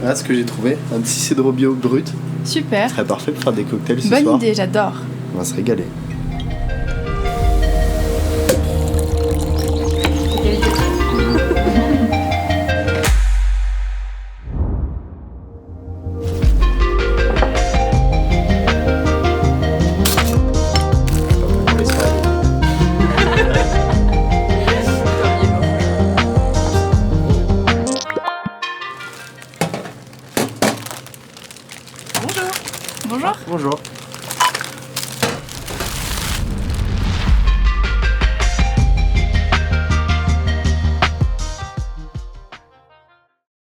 Là, ce que j'ai trouvé, un petit cidre bio brut. Super. Ce serait parfait pour faire des cocktails ce Bonne soir. idée, j'adore. On va se régaler. Bonjour. Bonjour.